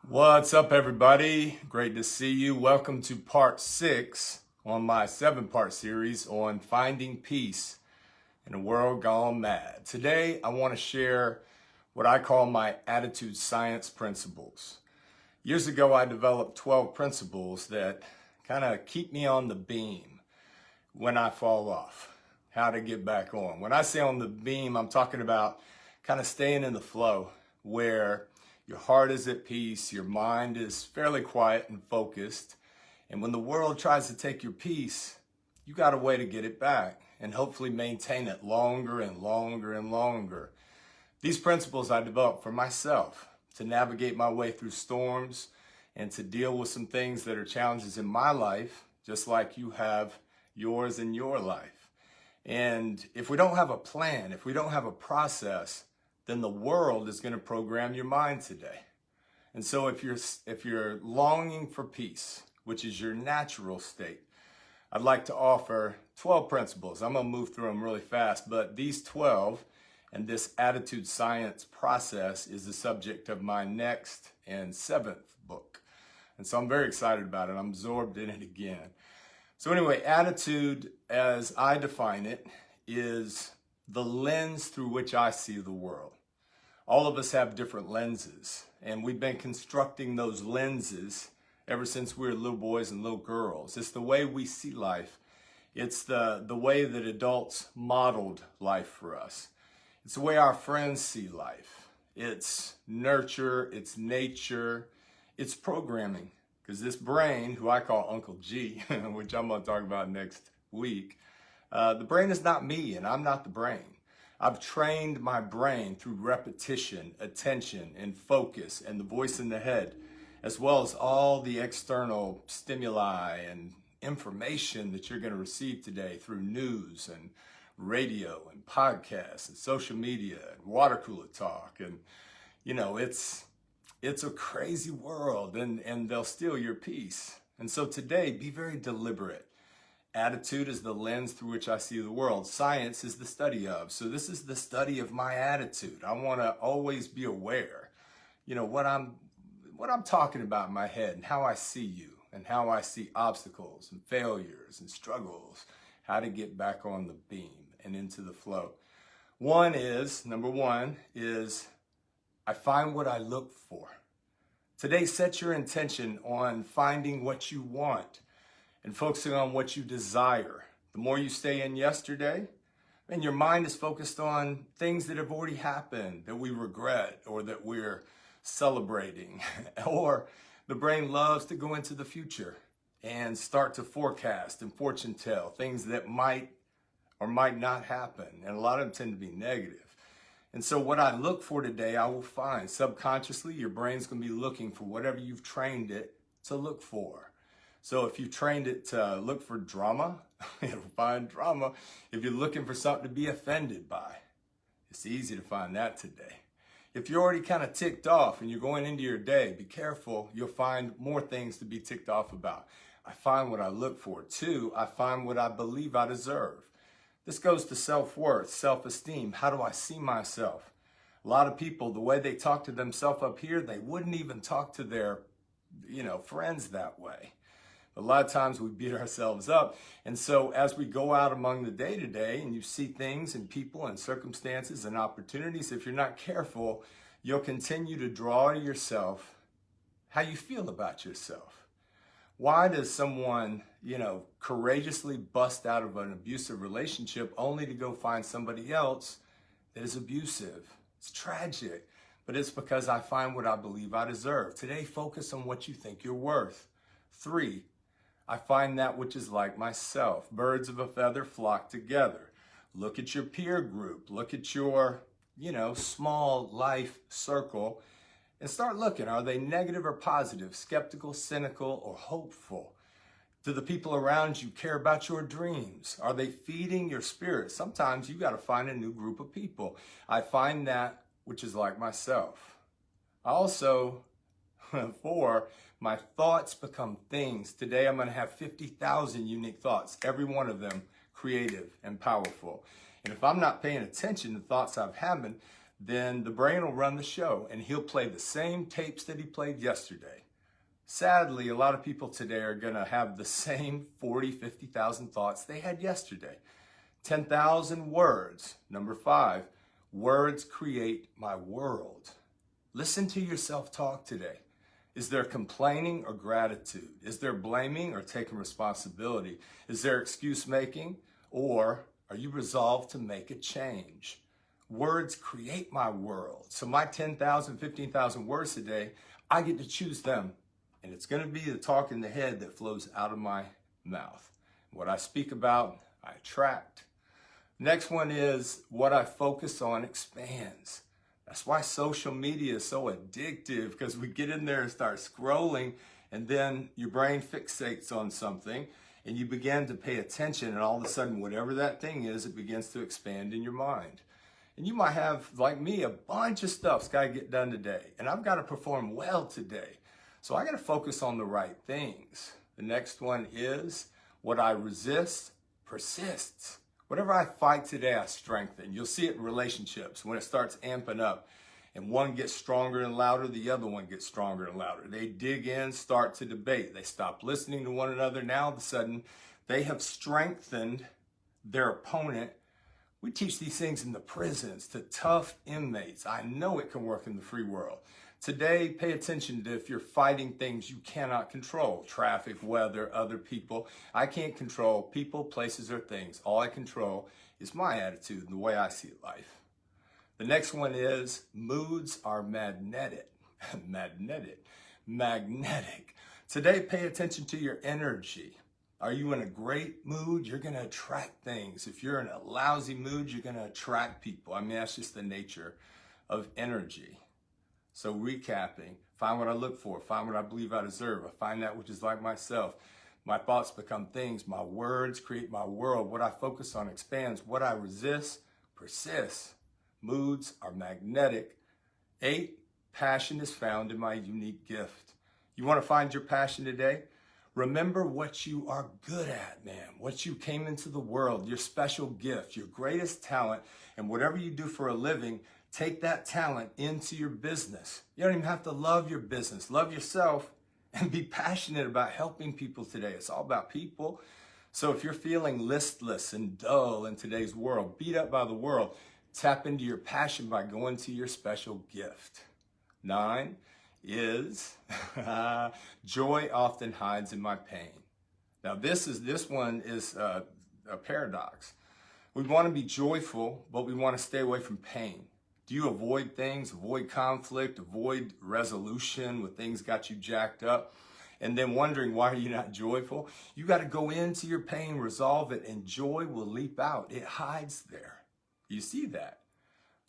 What's up, everybody? Great to see you. Welcome to part 6 on my 7-part series on finding peace in a world gone mad. Today, I want to share what I call my attitude science principles. Years ago, I developed 12 principles that kind of keep me on the beam when I fall off, how to get back on. When I say on the beam, I'm talking about kind of staying in the flow where your heart is at peace, your mind is fairly quiet and focused, and when the world tries to take your peace, you got a way to get it back and hopefully maintain it longer and longer and longer. These principles I developed for myself to navigate my way through storms and to deal with some things that are challenges in my life, just like you have yours in your life. And if we don't have a plan, if we don't have a process, then the world is going to program your mind today. And so if you're longing for peace, which is your natural state, I'd like to offer 12 principles. I'm going to move through them really fast, but these 12 and this attitude science process is the subject of my next and 7th book. And so I'm very excited about it. I'm absorbed in it again. So anyway, attitude, as I define it, is the lens through which I see the world. All of us have different lenses, and we've been constructing those lenses ever since we were little boys and little girls. It's the way we see life. It's the way that adults modeled life for us. It's the way our friends see life. It's nurture, it's nature, it's programming. Because this brain, who I call Uncle G, which I'm going to talk about next week, the brain is not me, and I'm not the brain. I've trained my brain through repetition, attention, and focus, and the voice in the head, as well as all the external stimuli and information that you're going to receive today through news and radio and podcasts and social media and water cooler talk. And, you know, it's a crazy world, and they'll steal your peace. And so today, be very deliberate. Attitude is the lens through which I see the world. Science is the study of. So this is the study of my attitude. I want to always be aware, what I'm talking about in my head and how I see you and how I see obstacles and failures and struggles, how to get back on the beam and into the flow. Number one is I find what I look for. Today, set your intention on finding what you want and focusing on what you desire. The more you stay in yesterday, and your mind is focused on things that have already happened, that we regret or that we're celebrating. Or the brain loves to go into the future and start to forecast and fortune tell things that might or might not happen. And a lot of them tend to be negative. And so what I look for today, I will find. Subconsciously, your brain's going to be looking for whatever you've trained it to look for. So if you trained it to look for drama, it'll find drama. If you're looking for something to be offended by, it's easy to find that today. If you're already kind of ticked off and you're going into your day, be careful. You'll find more things to be ticked off about. I find what I look for. 2, I find what I believe I deserve. This goes to self-worth, self-esteem. How do I see myself? A lot of people, the way they talk to themselves up here, they wouldn't even talk to their, friends that way. A lot of times we beat ourselves up. And so as we go out among the day-to-day and you see things and people and circumstances and opportunities, if you're not careful, you'll continue to draw to yourself how you feel about yourself. Why does someone, courageously bust out of an abusive relationship only to go find somebody else that is abusive? It's tragic, but it's because I find what I believe I deserve. Today, focus on what you think you're worth. 3, I find that which is like myself. Birds of a feather flock together. Look at your peer group. Look at your, small life circle and start looking. Are they negative or positive, skeptical, cynical, or hopeful? Do the people around you care about your dreams? Are they feeding your spirit? Sometimes you got to find a new group of people. I find that which is like myself. I also 4, my thoughts become things. Today I'm going to have 50,000 unique thoughts, every one of them creative and powerful. And if I'm not paying attention to thoughts I've having, then the brain will run the show and he'll play the same tapes that he played yesterday. Sadly, a lot of people today are going to have the same 40, 50,000 thoughts they had yesterday. 10,000 words. Number 5, words create my world. Listen to yourself talk today. Is there complaining or gratitude? Is there blaming or taking responsibility? Is there excuse making, or are you resolved to make a change? Words create my world. So my 10,000, 15,000 words today, I get to choose them. And it's going to be the talk in the head that flows out of my mouth. What I speak about, I attract. Next one is what I focus on expands. That's why social media is so addictive, because we get in there and start scrolling, and then your brain fixates on something and you begin to pay attention, and all of a sudden, whatever that thing is, it begins to expand in your mind. And you might have, like me, a bunch of stuff's got to get done today, and I've got to perform well today. So I got to focus on the right things. The next one is what I resist persists. Whatever I fight today, I strengthen. You'll see it in relationships when it starts amping up and one gets stronger and louder, the other one gets stronger and louder. They dig in, start to debate. They stop listening to one another. Now, all of a sudden, they have strengthened their opponent. We teach these things in the prisons to tough inmates. I know it can work in the free world. Today, pay attention to if you're fighting things you cannot control. Traffic, weather, other people. I can't control people, places, or things. All I control is my attitude and the way I see life. The next one is moods are magnetic. Magnetic. Today, pay attention to your energy. Are you in a great mood? You're going to attract things. If you're in a lousy mood, you're going to attract people. I mean, that's just the nature of energy. So recapping, find what I look for, find what I believe I deserve, I find that which is like myself. My thoughts become things, my words create my world. What I focus on expands, what I resist persists. Moods are magnetic. 8, passion is found in my unique gift. You want to find your passion today? Remember what you are good at, man. What you came into the world, your special gift, your greatest talent, and whatever you do for a living, take that talent into your business. You don't even have to love your business. Love yourself and be passionate about helping people today. It's all about people. So if you're feeling listless and dull in today's world, beat up by the world, tap into your passion by going to your special gift. 9 is joy often hides in my pain. Now this one is a paradox. We want to be joyful, but we want to stay away from pain. Do you avoid things, avoid conflict, avoid resolution when things got you jacked up, and then wondering why are you not joyful? You got to go into your pain, resolve it, and joy will leap out. It hides there. You see that?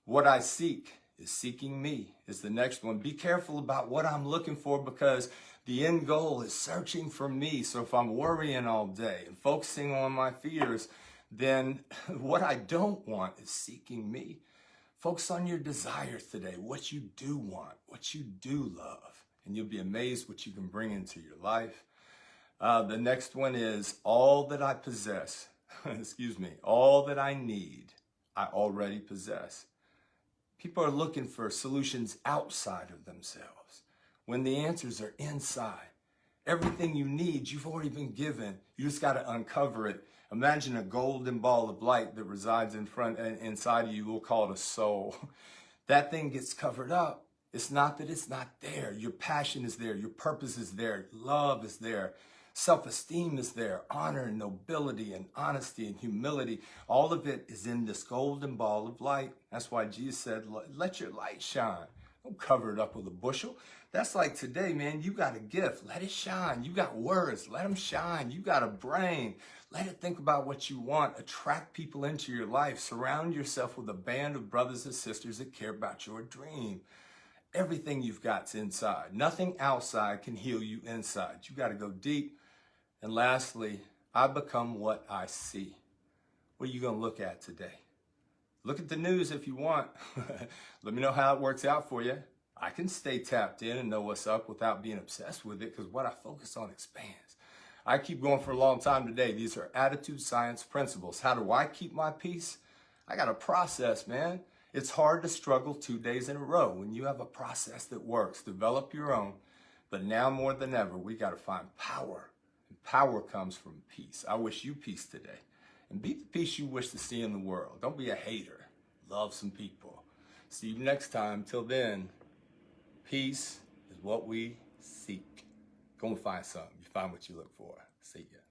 What I seek is seeking me is the next one. Be careful about what I'm looking for, because the end goal is searching for me. So if I'm worrying all day and focusing on my fears, then what I don't want is seeking me. Focus on your desires today, what you do want, what you do love, and you'll be amazed what you can bring into your life. The next one is all that I possess, all that I need, I already possess. People are looking for solutions outside of themselves when the answers are inside. Everything you need, you've already been given. You just got to uncover it. Imagine a golden ball of light that resides inside of you. We'll call it a soul. That thing gets covered up. It's not that it's not there. Your passion is there. Your purpose is there. Love is there. Self-esteem is there. Honor and nobility and honesty and humility. All of it is in this golden ball of light. That's why Jesus said, let your light shine. Don't cover it up with a bushel. That's like today, man. You got a gift. Let it shine. You got words. Let them shine. You got a brain. Let it think about what you want. Attract people into your life. Surround yourself with a band of brothers and sisters that care about your dream. Everything you've got's inside. Nothing outside can heal you inside. You got to go deep. And lastly, I become what I see. What are you going to look at today? Look at the news if you want. Let me know how it works out for you. I can stay tapped in and know what's up without being obsessed with it, because what I focus on expands. I keep going for a long time today. These are attitude science principles. How do I keep my peace? I got a process, man. It's hard to struggle 2 days in a row when you have a process that works. Develop your own. But now more than ever, we got to find power. And power comes from peace. I wish you peace today. And be the peace you wish to see in the world. Don't be a hater. Love some people. See you next time. Till then, peace is what we seek. Go and find something. You find what you look for. See ya.